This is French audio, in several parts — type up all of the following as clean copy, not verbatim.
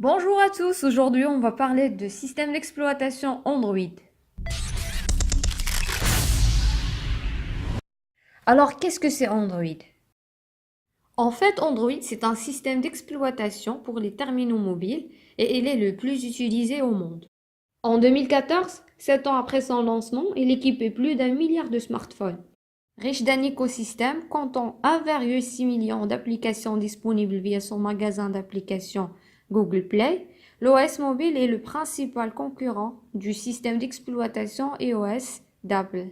Bonjour à tous, aujourd'hui on va parler de système d'exploitation Android. Alors qu'est-ce que c'est Android? En fait, Android c'est un système d'exploitation pour les terminaux mobiles et il est le plus utilisé au monde. En 2014, 7 ans après son lancement, il équipait plus d'un milliard de smartphones. Riche d'un écosystème comptant 1,6 million d'applications disponibles via son magasin d'applications Google Play, l'OS mobile est le principal concurrent du système d'exploitation iOS d'Apple.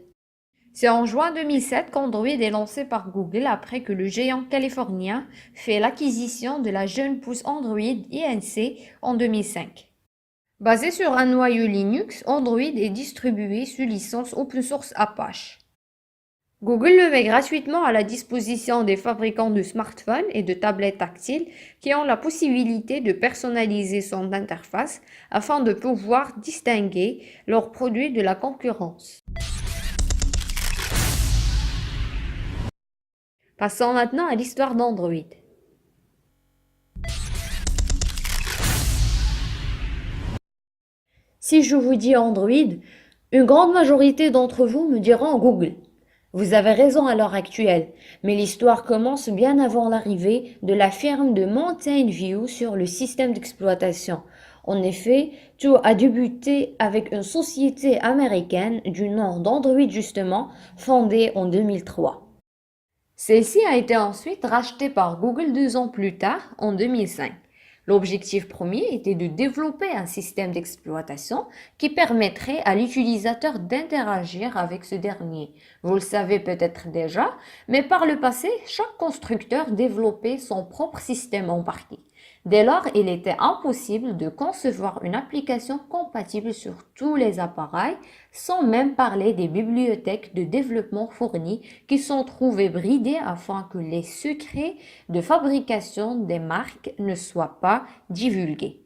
C'est en juin 2007 qu'Android est lancé par Google après que le géant californien fait l'acquisition de la jeune pousse Android Inc. en 2005. Basé sur un noyau Linux, Android est distribué sous licence open source Apache. Google le met gratuitement à la disposition des fabricants de smartphones et de tablettes tactiles qui ont la possibilité de personnaliser son interface afin de pouvoir distinguer leurs produits de la concurrence. Passons maintenant à l'histoire d'Android. Si je vous dis Android, une grande majorité d'entre vous me diront Google. Vous avez raison à l'heure actuelle, mais l'histoire commence bien avant l'arrivée de la firme de Mountain View sur le système d'exploitation. En effet, tout a débuté avec une société américaine du nom d'Android justement, fondée en 2003. Celle-ci a été ensuite rachetée par Google 2 ans plus tard, en 2005. L'objectif premier était de développer un système d'exploitation qui permettrait à l'utilisateur d'interagir avec ce dernier. Vous le savez peut-être déjà, mais par le passé, chaque constructeur développait son propre système en partie. Dès lors, il était impossible de concevoir une application compatible sur tous les appareils, sans même parler des bibliothèques de développement fournies qui sont trouvées bridées afin que les secrets de fabrication des marques ne soient pas divulgués.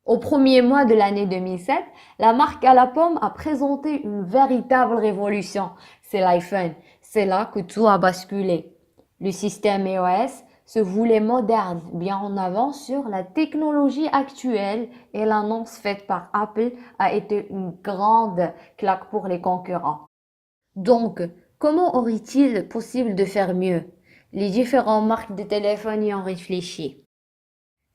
Au premier mois de l'année 2007, la marque à la pomme a présenté une véritable révolution. C'est l'iPhone. C'est là que tout a basculé. Le système iOS se voulait moderne, bien en avance sur la technologie actuelle et l'annonce faite par Apple a été une grande claque pour les concurrents. Donc, comment aurait-il possible de faire mieux? Les différentes marques de téléphones y ont réfléchi.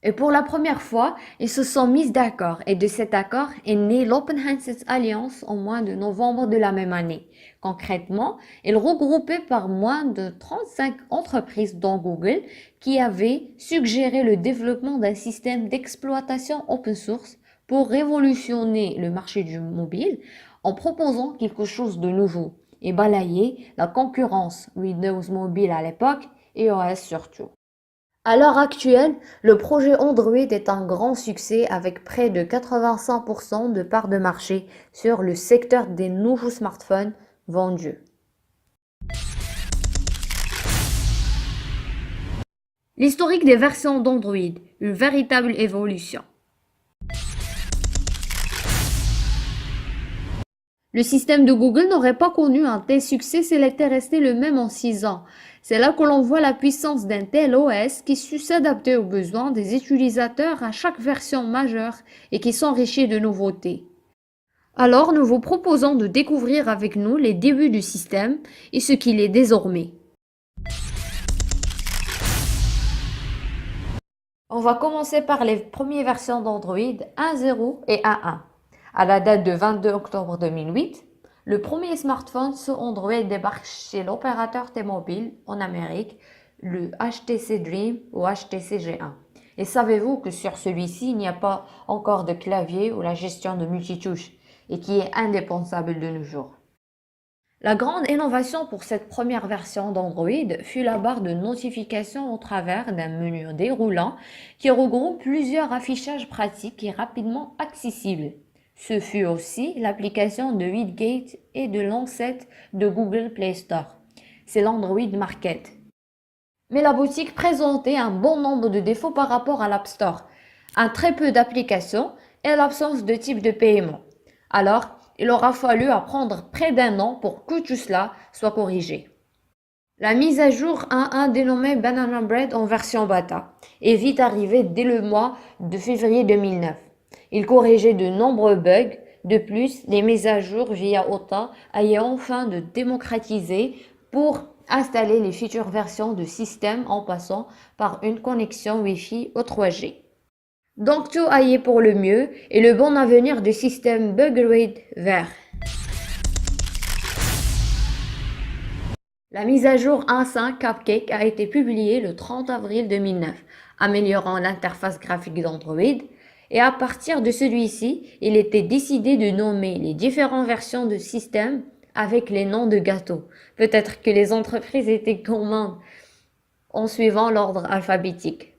Et pour la première fois, ils se sont mis d'accord et de cet accord est née l'Open Handsets Alliance au mois de novembre de la même année. Concrètement, ils regroupaient par moins de 35 entreprises dont Google qui avaient suggéré le développement d'un système d'exploitation open source pour révolutionner le marché du mobile en proposant quelque chose de nouveau et balayer la concurrence Windows Mobile à l'époque et iOS surtout. À l'heure actuelle, le projet Android est un grand succès avec près de 85% de part de marché sur le secteur des nouveaux smartphones vendus. L'historique des versions d'Android, une véritable évolution. Le système de Google n'aurait pas connu un tel succès s'il était resté le même en 6 ans. C'est là que l'on voit la puissance d'un tel OS qui sut s'adapter aux besoins des utilisateurs à chaque version majeure et qui s'enrichit de nouveautés. Alors nous vous proposons de découvrir avec nous les débuts du système et ce qu'il est désormais. On va commencer par les premières versions d'Android 1.0 et 1.1. À la date de 22 octobre 2008, le premier smartphone sous Android débarque chez l'opérateur T-Mobile en Amérique, le HTC Dream ou HTC G1. Et savez-vous que sur celui-ci, il n'y a pas encore de clavier ou la gestion de multitouches et qui est indispensable de nos jours. La grande innovation pour cette première version d'Android fut la barre de notification au travers d'un menu déroulant qui regroupe plusieurs affichages pratiques et rapidement accessibles. Ce fut aussi l'application de Widget et de l'ancêtre de Google Play Store. C'est l'Android Market. Mais la boutique présentait un bon nombre de défauts par rapport à l'App Store, un très peu d'applications et l'absence de type de paiement. Alors, il aura fallu apprendre près d'1 an pour que tout cela soit corrigé. La mise à jour 1.1 dénommée Banana Bread en version bêta est vite arrivée dès le mois de février 2009. Il corrigeait de nombreux bugs. De plus, les mises à jour via OTA allaient enfin de démocratiser pour installer les futures versions de système en passant par une connexion Wi-Fi ou 3G. Donc tout allait pour le mieux et le bon avenir du système Buggeroid vert. La mise à jour 1.5 Cupcake a été publiée le 30 avril 2009, améliorant l'interface graphique d'Android, et à partir de celui-ci, il était décidé de nommer les différentes versions de système avec les noms de gâteaux. Peut-être que les entreprises étaient commandes en suivant l'ordre alphabétique.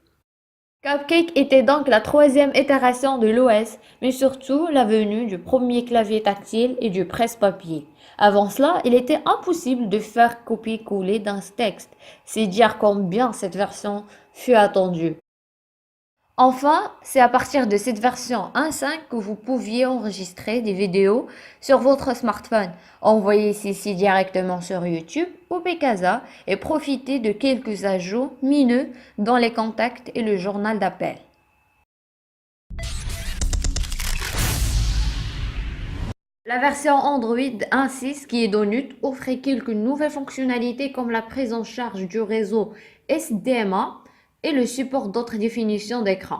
Cupcake était donc la troisième itération de l'OS, mais surtout la venue du premier clavier tactile et du presse-papier. Avant cela, il était impossible de faire copier-coller d'un texte. C'est dire combien cette version fut attendue. Enfin, c'est à partir de cette version 1.5 que vous pouviez enregistrer des vidéos sur votre smartphone, envoyer ceci directement sur YouTube ou Picasa et profiter de quelques ajouts mineux dans les contacts et le journal d'appel. La version Android 1.6 qui est donnée offrait quelques nouvelles fonctionnalités comme la prise en charge du réseau SDMA et le support d'autres définitions d'écran.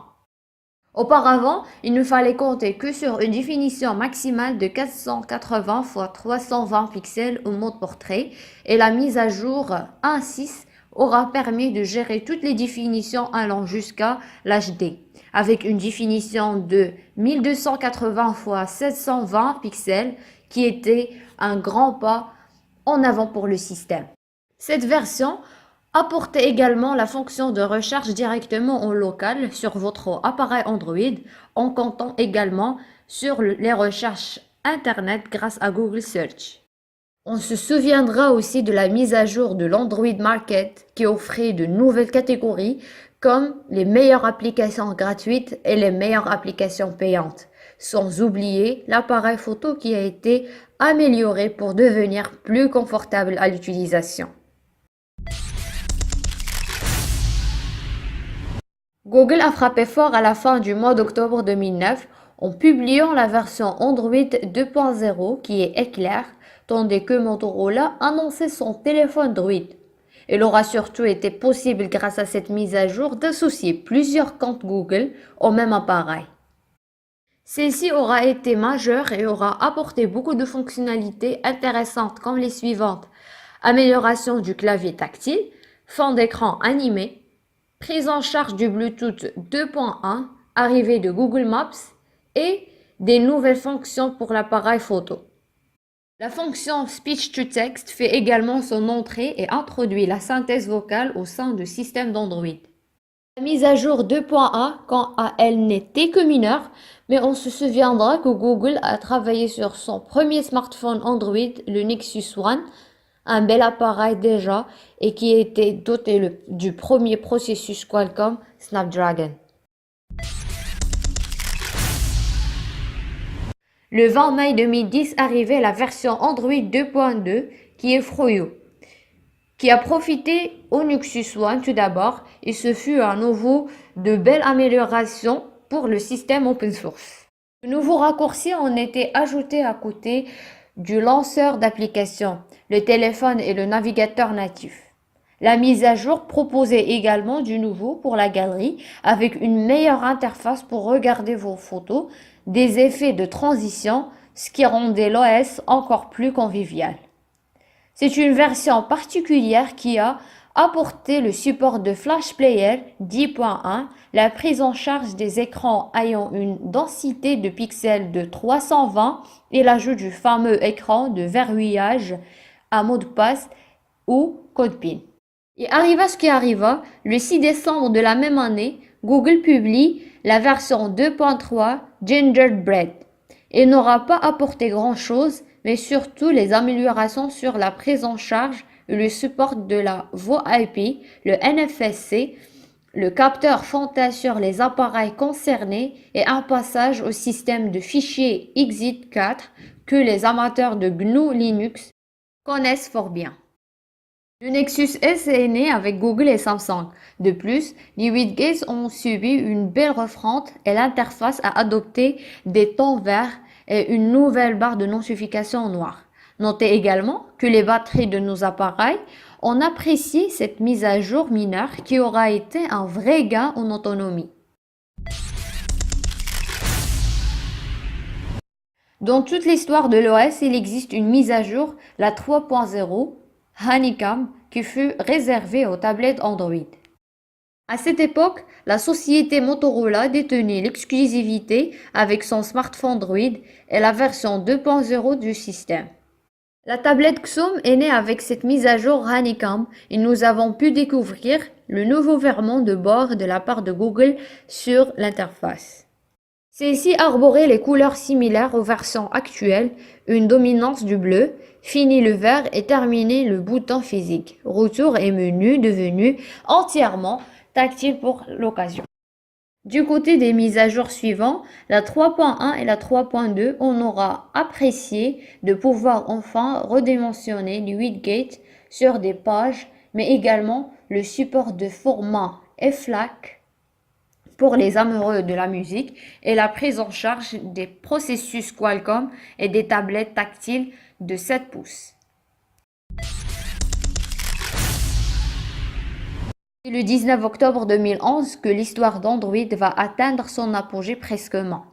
Auparavant, il ne fallait compter que sur une définition maximale de 480 x 320 pixels au mode portrait et la mise à jour 1.6 aura permis de gérer toutes les définitions allant jusqu'à l'HD, avec une définition de 1280 x 720 pixels qui était un grand pas en avant pour le système. Cette version apportait également la fonction de recherche directement en local sur votre appareil Android en comptant également sur les recherches Internet grâce à Google Search. On se souviendra aussi de la mise à jour de l'Android Market qui offrait de nouvelles catégories comme les meilleures applications gratuites et les meilleures applications payantes, sans oublier l'appareil photo qui a été amélioré pour devenir plus confortable à l'utilisation. Google a frappé fort à la fin du mois d'octobre 2009 en publiant la version Android 2.0 qui est éclair, tandis que Motorola annonçait son téléphone Droid. Il aura surtout été possible grâce à cette mise à jour d'associer plusieurs comptes Google au même appareil. Celle-ci aura été majeure et aura apporté beaucoup de fonctionnalités intéressantes comme les suivantes: amélioration du clavier tactile, fond d'écran animé, prise en charge du Bluetooth 2.1, arrivée de Google Maps et des nouvelles fonctions pour l'appareil photo. La fonction Speech to Text fait également son entrée et introduit la synthèse vocale au sein du système d'Android. La mise à jour 2.1, quant à elle, n'était que mineure, mais on se souviendra que Google a travaillé sur son premier smartphone Android, le Nexus One, un bel appareil déjà et qui était doté du premier processus Qualcomm Snapdragon. Le 20 mai 2010 arrivait la version Android 2.2 qui est Froyo, qui a profité au Nexus One tout d'abord et ce fut à nouveau de belles améliorations pour le système open source. De nouveaux raccourcis ont été ajoutés à côté du lanceur d'applications, le téléphone et le navigateur natif. La mise à jour proposait également du nouveau pour la galerie avec une meilleure interface pour regarder vos photos, des effets de transition, ce qui rendait l'OS encore plus convivial. C'est une version particulière qui a apporté le support de Flash Player 10.1, la prise en charge des écrans ayant une densité de pixels de 320 et l'ajout du fameux écran de verrouillage à mot de passe ou code PIN. Et arriva ce qui arriva, le 6 décembre de la même année, Google publie la version 2.3 Gingerbread. Il n'aura pas apporté grand-chose, mais surtout les améliorations sur la prise en charge et le support de la voix IP, le NFC, le capteur Fanta sur les appareils concernés et un passage au système de fichiers Exit4 que les amateurs de GNU Linux connaissent fort bien. Le Nexus S est né avec Google et Samsung. De plus, les 8 Gates ont subi une belle refonte et l'interface a adopté des tons verts et une nouvelle barre de notification noire. Notez également que les batteries de nos appareils ont apprécié cette mise à jour mineure qui aura été un vrai gain en autonomie. Dans toute l'histoire de l'OS, il existe une mise à jour, la 3.0, Honeycomb, qui fut réservée aux tablettes Android. À cette époque, la société Motorola détenait l'exclusivité avec son smartphone Android et la version 2.0 du système. La tablette Xoom est née avec cette mise à jour Honeycomb et nous avons pu découvrir le nouveau virement de bord de la part de Google sur l'interface. Celle-ci arborait les couleurs similaires aux versions actuelles, une dominance du bleu, fini le vert et terminé le bouton physique. Retour et menu devenu entièrement tactile pour l'occasion. Du côté des mises à jour suivantes, la 3.1 et la 3.2, on aura apprécié de pouvoir enfin redimensionner les 8 gates sur des pages, mais également le support de format FLAC pour les amoureux de la musique et la prise en charge des processus Qualcomm et des tablettes tactiles de 7 pouces. C'est le 19 octobre 2011 que l'histoire d'Android va atteindre son apogée presquement.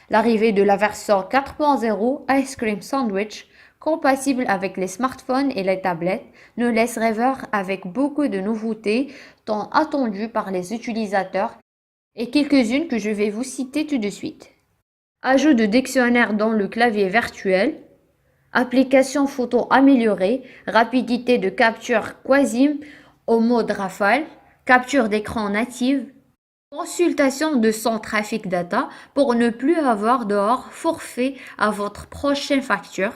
L'arrivée de la version 4.0 Ice Cream Sandwich, compatible avec les smartphones et les tablettes, nous laisse rêveurs avec beaucoup de nouveautés tant attendues par les utilisateurs et quelques-unes que je vais vous citer tout de suite. Ajout de dictionnaire dans le clavier virtuel, application photo améliorée, rapidité de capture Quassim au mode rafale, capture d'écran native, consultation de son trafic data pour ne plus avoir dehors forfait à votre prochaine facture,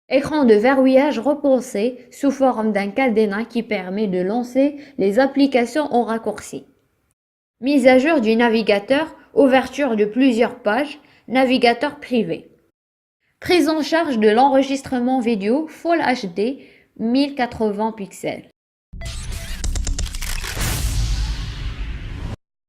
écran de verrouillage repensé sous forme d'un cadenas qui permet de lancer les applications en raccourci. Mise à jour du navigateur, ouverture de plusieurs pages, navigateur privé. Prise en charge de l'enregistrement vidéo Full HD 1080 pixels.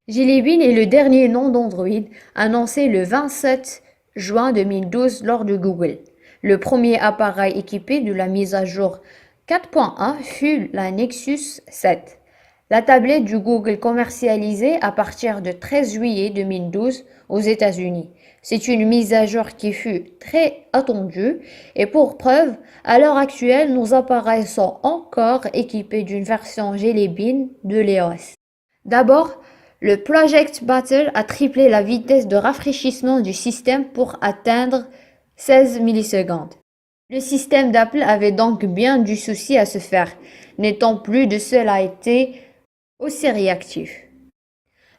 Jelly Bean est le dernier nom d'Android annoncé le 27 juin 2012 lors de Google. Le premier appareil équipé de la mise à jour 4.1 fut la Nexus 7. La tablette du Google commercialisée à partir du 13 juillet 2012 aux États-Unis. C'est une mise à jour qui fut très attendue et pour preuve, à l'heure actuelle, nos appareils sont encore équipés d'une version Jelly Bean de l'EOS. D'abord, le Project Battle a triplé la vitesse de rafraîchissement du système pour atteindre 16 millisecondes. Le système d'Apple avait donc bien du souci à se faire, n'étant plus de cela a été aussi réactif.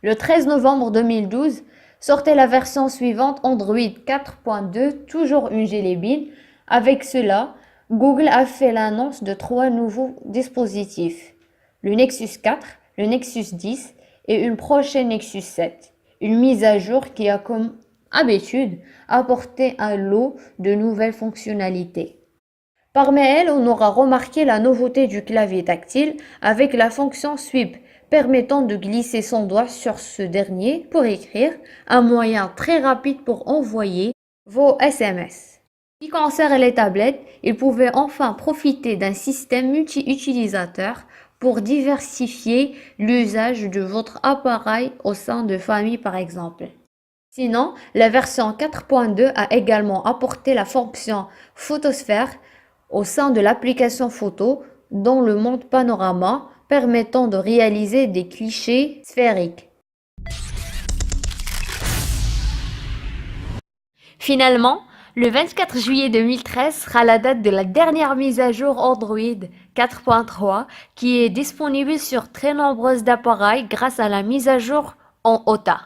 Le 13 novembre 2012, sortait la version suivante Android 4.2, toujours une Jelly Bean. Avec cela, Google a fait l'annonce de 3 nouveaux dispositifs, le Nexus 4, le Nexus 10 et une prochaine Nexus 7. Une mise à jour qui a comme habitude apporté un lot de nouvelles fonctionnalités. Parmi elles, on aura remarqué la nouveauté du clavier tactile avec la fonction Sweep, permettant de glisser son doigt sur ce dernier pour écrire, un moyen très rapide pour envoyer vos SMS. En ce qui concerne les tablettes, ils pouvaient enfin profiter d'un système multi-utilisateur pour diversifier l'usage de votre appareil au sein de familles par exemple. Sinon, la version 4.2 a également apporté la fonction photosphère au sein de l'application photo dans le mode panorama, permettant de réaliser des clichés sphériques. Finalement, le 24 juillet 2013 sera la date de la dernière mise à jour Android 4.3 qui est disponible sur très nombreux appareils grâce à la mise à jour en OTA.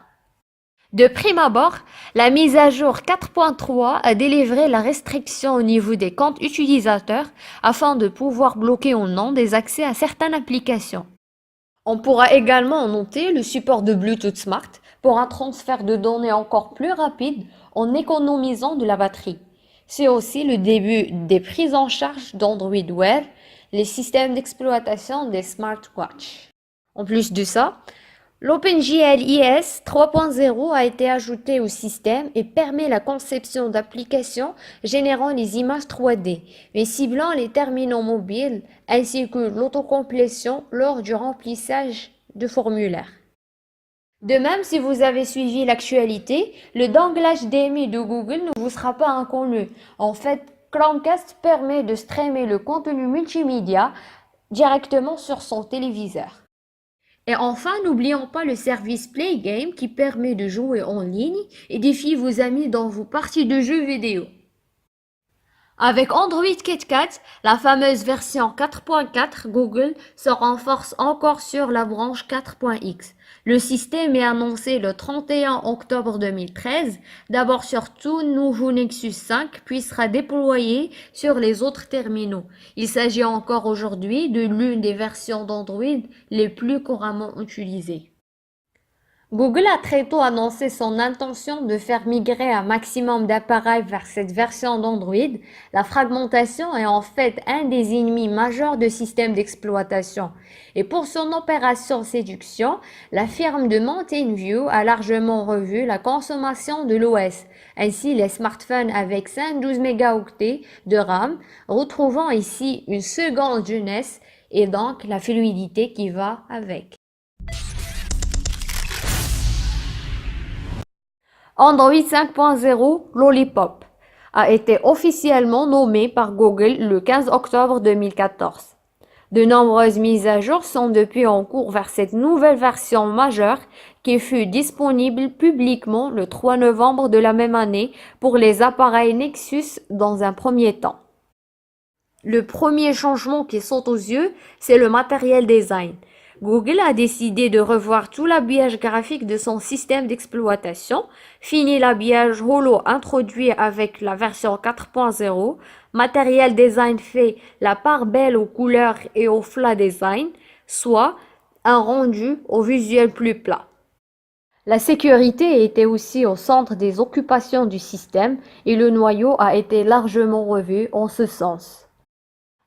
De prime abord, la mise à jour 4.3 a délivré la restriction au niveau des comptes utilisateurs afin de pouvoir bloquer au nom des accès à certaines applications. On pourra également noter le support de Bluetooth Smart pour un transfert de données encore plus rapide en économisant de la batterie. C'est aussi le début des prises en charge d'Android Wear, les systèmes d'exploitation des smartwatches. En plus de ça, l'OpenGL-IS 3.0 a été ajouté au système et permet la conception d'applications générant les images 3D, mais ciblant les terminaux mobiles ainsi que l'autocomplétion lors du remplissage de formulaires. De même, si vous avez suivi l'actualité, le dongle HDMI de Google ne vous sera pas inconnu. En fait, Chromecast permet de streamer le contenu multimédia directement sur son téléviseur. Et enfin, n'oublions pas le service Play Game qui permet de jouer en ligne et défier vos amis dans vos parties de jeux vidéo. Avec Android KitKat, la fameuse version 4.4, Google se renforce encore sur la branche 4.x. Le système est annoncé le 31 octobre 2013, d'abord sur tout nouveau Nexus 5, puis sera déployé sur les autres terminaux. Il s'agit encore aujourd'hui de l'une des versions d'Android les plus couramment utilisées. Google a très tôt annoncé son intention de faire migrer un maximum d'appareils vers cette version d'Android. La fragmentation est en fait un des ennemis majeurs de systèmes d'exploitation. Et pour son opération séduction, la firme de Mountain View a largement revu la consommation de l'OS. Ainsi, les smartphones avec 512 mégaoctets de RAM, retrouvant ici une seconde jeunesse et donc la fluidité qui va avec. Android 5.0 Lollipop a été officiellement nommé par Google le 15 octobre 2014. De nombreuses mises à jour sont depuis en cours vers cette nouvelle version majeure qui fut disponible publiquement le 3 novembre de la même année pour les appareils Nexus dans un premier temps. Le premier changement qui saute aux yeux, c'est le matériel design. Google a décidé de revoir tout l'habillage graphique de son système d'exploitation, fini l'habillage holo introduit avec la version 4.0, matériel design fait la part belle aux couleurs et au flat design, soit un rendu au visuel plus plat. La sécurité était aussi au centre des occupations du système et le noyau a été largement revu en ce sens.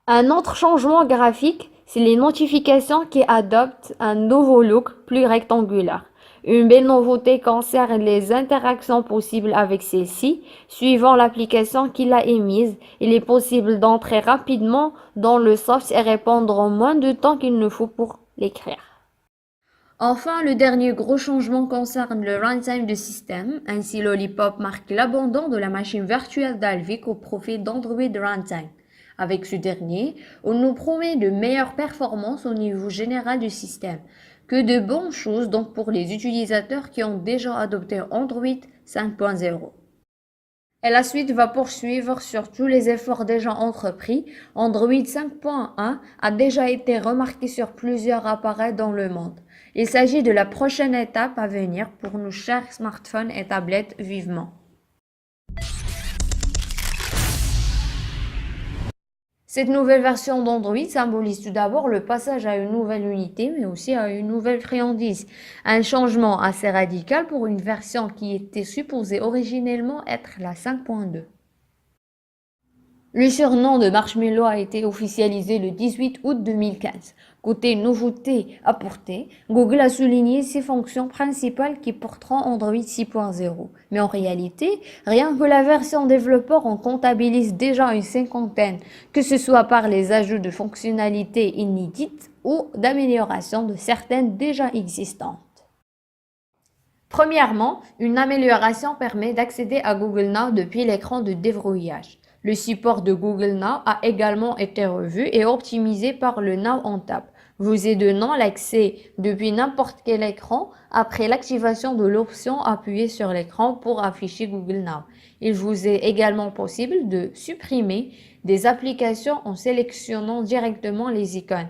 Un autre changement graphique, c'est les notifications qui adoptent un nouveau look plus rectangulaire. Une belle nouveauté concerne les interactions possibles avec celle-ci. Suivant l'application qui l'a émise, il est possible d'entrer rapidement dans le soft et répondre en moins de temps qu'il ne faut pour l'écrire. Enfin, le dernier gros changement concerne le runtime du système. Ainsi, Lollipop marque l'abandon de la machine virtuelle d'Alvik au profit d'Android Runtime. Avec ce dernier, on nous promet de meilleures performances au niveau général du système. Que de bonnes choses donc pour les utilisateurs qui ont déjà adopté Android 5.0. Et la suite va poursuivre sur tous les efforts déjà entrepris. Android 5.1 a déjà été remarqué sur plusieurs appareils dans le monde. Il s'agit de la prochaine étape à venir pour nos chers smartphones et tablettes vivement. Cette nouvelle version d'Android symbolise tout d'abord le passage à une nouvelle unité, mais aussi à une nouvelle friandise. Un changement assez radical pour une version qui était supposée originellement être la 5.2. Le surnom de Marshmallow a été officialisé le 18 août 2015. Côté nouveauté apportée, Google a souligné ses fonctions principales qui porteront Android 6.0. Mais en réalité, rien que la version développeur en comptabilise déjà une cinquantaine, que ce soit par les ajouts de fonctionnalités inédites ou d'amélioration de certaines déjà existantes. Premièrement, une amélioration permet d'accéder à Google Now depuis l'écran de déverrouillage. Le support de Google Now a également été revu et optimisé par le Now on Tap, vous est donnant l'accès depuis n'importe quel écran après l'activation de l'option appuyée sur l'écran pour afficher Google Now. Il vous est également possible de supprimer des applications en sélectionnant directement les icônes.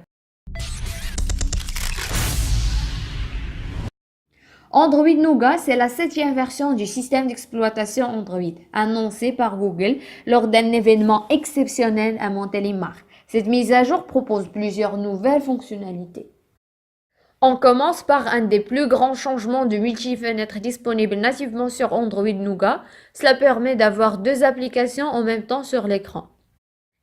Android Nougat, c'est la 7e version du système d'exploitation Android, annoncée par Google lors d'un événement exceptionnel à Montélimar. Cette mise à jour propose plusieurs nouvelles fonctionnalités. On commence par un des plus grands changements de multi-fenêtres disponibles nativement sur Android Nougat. Cela permet d'avoir deux applications en même temps sur l'écran.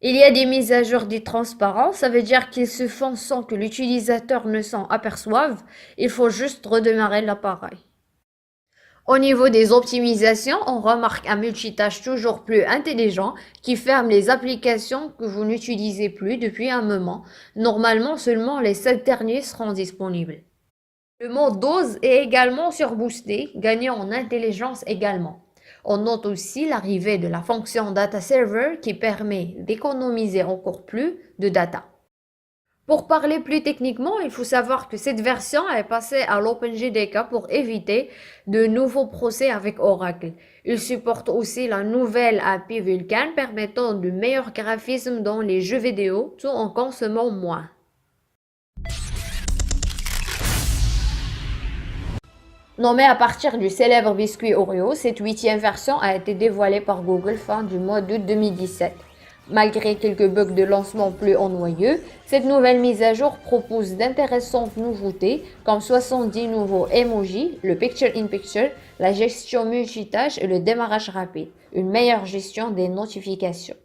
Il y a des mises à jour dits transparentes, ça veut dire qu'ils se font sans que l'utilisateur ne s'en aperçoive. Il faut juste redémarrer l'appareil. Au niveau des optimisations, on remarque un multitâche toujours plus intelligent qui ferme les applications que vous n'utilisez plus depuis un moment. Normalement, seulement les 7 derniers seront disponibles. Le mode dose est également surboosté, gagnant en intelligence également. On note aussi l'arrivée de la fonction Data Server qui permet d'économiser encore plus de data. Pour parler plus techniquement, il faut savoir que cette version est passée à l'OpenJDK pour éviter de nouveaux procès avec Oracle. Il supporte aussi la nouvelle API Vulkan permettant de meilleurs graphismes dans les jeux vidéo tout en consommant moins. Nommée à partir du célèbre biscuit Oreo, cette 8e version a été dévoilée par Google fin du mois d'août 2017. Malgré quelques bugs de lancement plus ennuyeux, cette nouvelle mise à jour propose d'intéressantes nouveautés comme 70 nouveaux emojis, le Picture-in-Picture, la gestion multitâche et le démarrage rapide, une meilleure gestion des notifications.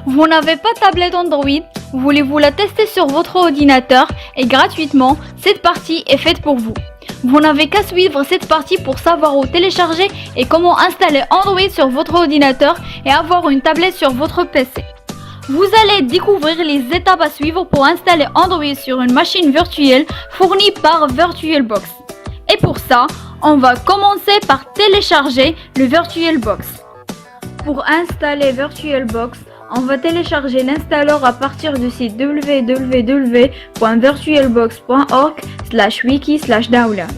Vous n'avez pas de tablette Android, voulez-vous la tester sur votre ordinateur et gratuitement, cette partie est faite pour vous. Vous n'avez qu'à suivre cette partie pour savoir où télécharger et comment installer Android sur votre ordinateur et avoir une tablette sur votre PC. Vous allez découvrir les étapes à suivre pour installer Android sur une machine virtuelle fournie par VirtualBox. Et pour ça, on va commencer par télécharger le VirtualBox. Pour installer VirtualBox, on va télécharger l'installeur à partir du site www.virtualbox.org/wiki/download.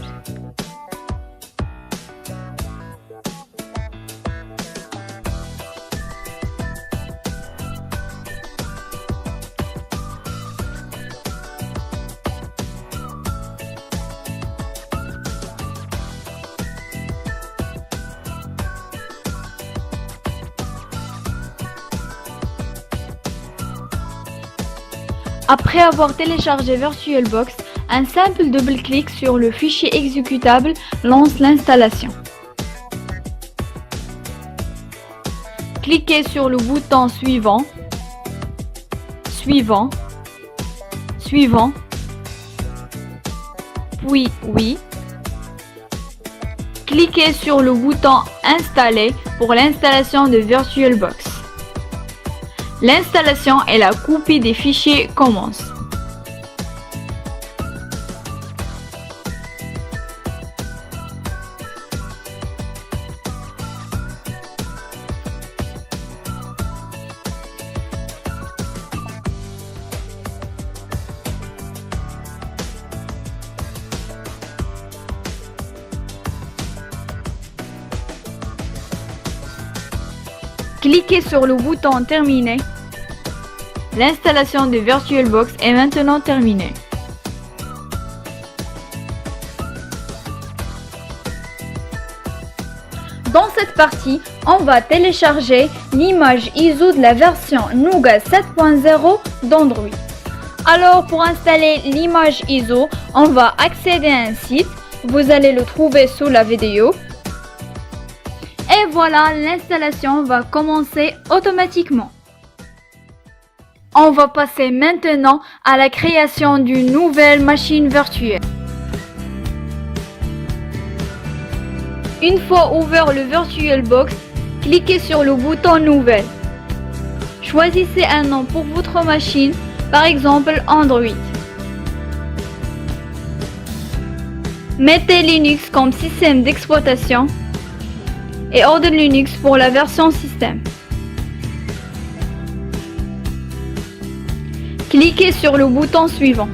Après avoir téléchargé VirtualBox, un simple double-clic sur le fichier exécutable lance l'installation. Cliquez sur le bouton suivant, suivant, suivant, puis oui. Cliquez sur le bouton installer pour l'installation de VirtualBox. L'installation et la copie des fichiers commencent. Cliquez sur le bouton terminer. L'installation de VirtualBox est maintenant terminée. Dans cette partie, on va télécharger l'image ISO de la version Nougat 7.0 d'Android. Alors pour installer l'image ISO, on va accéder à un site. Vous allez le trouver sous la vidéo. Et voilà, l'installation va commencer automatiquement. On va passer maintenant à la création d'une nouvelle machine virtuelle. Une fois ouvert le VirtualBox, cliquez sur le bouton Nouvelle. Choisissez un nom pour votre machine, par exemple Android. Mettez Linux comme système d'exploitation et Order Linux pour la version système. Cliquez sur le bouton suivant.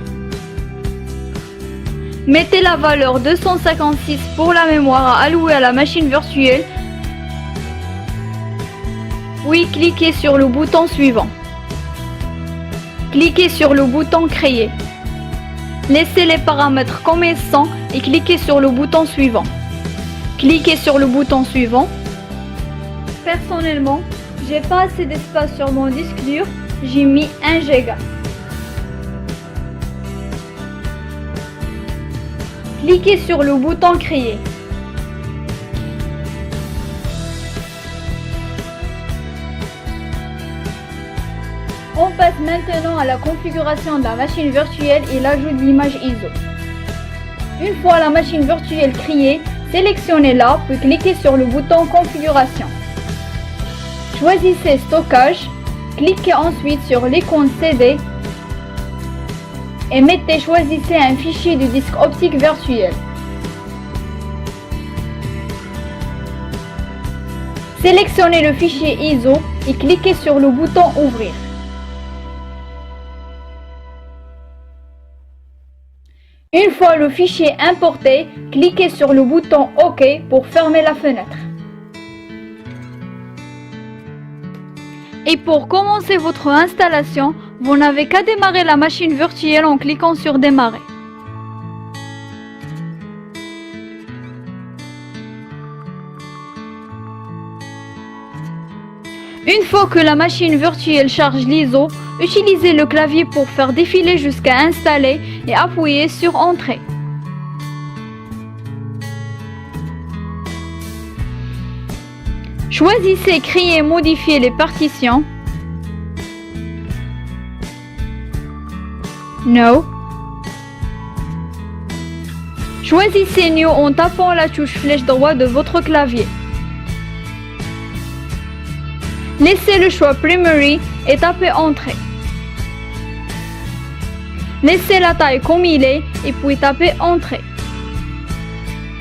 Mettez la valeur 256 pour la mémoire à allouer à la machine virtuelle. Puis cliquez sur le bouton suivant. Cliquez sur le bouton Créer. Laissez les paramètres comme ils sont et cliquez sur le bouton suivant. Cliquez sur le bouton suivant. Personnellement, j'ai pas assez d'espace sur mon disque dur, j'ai mis 1 Go. Cliquez sur le bouton Créer. passe maintenant à la configuration de la machine virtuelle et l'ajout de l'image ISO. Une fois la machine virtuelle créée, sélectionnez-la puis cliquez sur le bouton Configuration. Choisissez Stockage, cliquez ensuite sur l'icône CD et choisissez un fichier de disque optique virtuel. Sélectionnez le fichier ISO et cliquez sur le bouton Ouvrir. Une fois le fichier importé, cliquez sur le bouton OK pour fermer la fenêtre. Et pour commencer votre installation, vous n'avez qu'à démarrer la machine virtuelle en cliquant sur Démarrer. Une fois que la machine virtuelle charge l'ISO, utilisez le clavier pour faire défiler jusqu'à installer et appuyez sur Entrée. Choisissez Créer et modifier les partitions. No. Choisissez New en tapant la touche flèche droite de votre clavier. Laissez le choix Primary et tapez Entrée. Laissez la taille comme il est et puis tapez Entrée.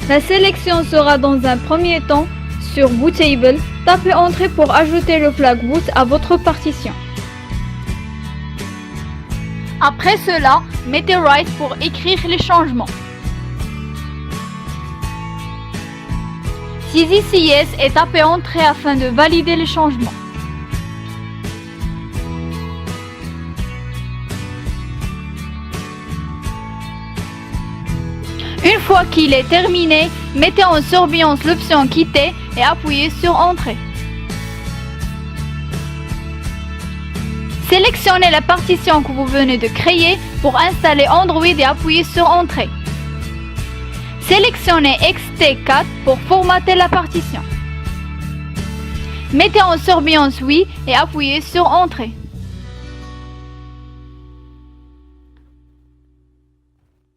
La sélection sera dans un premier temps sur Bootable. Tapez Entrée pour ajouter le flag Boot à votre partition. Après cela, mettez Write pour écrire les changements. Saisissez Yes et tapez Entrée afin de valider les changements. Une fois qu'il est terminé, mettez en surveillance l'option Quitter et appuyez sur Entrée. Sélectionnez la partition que vous venez de créer pour installer Android et appuyez sur Entrée. Sélectionnez XT4 pour formater la partition. Mettez en surveillance Oui et appuyez sur Entrée.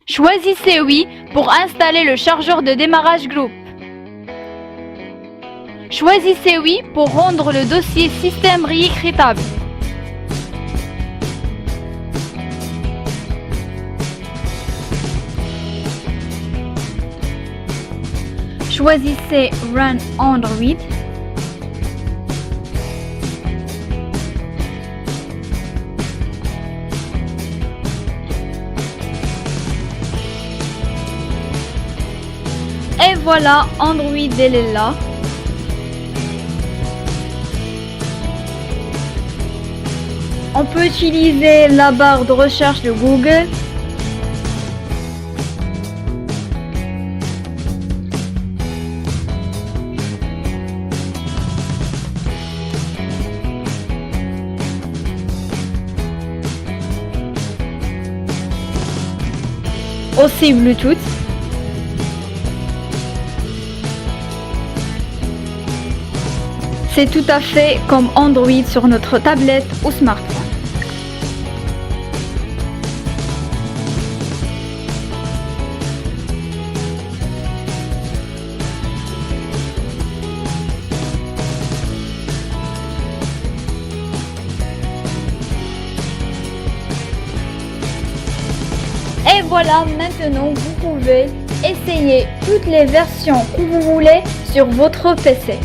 Choisissez Oui pour installer le chargeur de démarrage groupe. Choisissez Oui pour rendre le dossier système réécritable. Choisissez Run Android. Et voilà, Android elle est là. On peut utiliser la barre de recherche de Google. Aussi Bluetooth. C'est tout à fait comme Android sur notre tablette ou smartphone. Et voilà, maintenant vous pouvez essayer toutes les versions que vous voulez sur votre PC.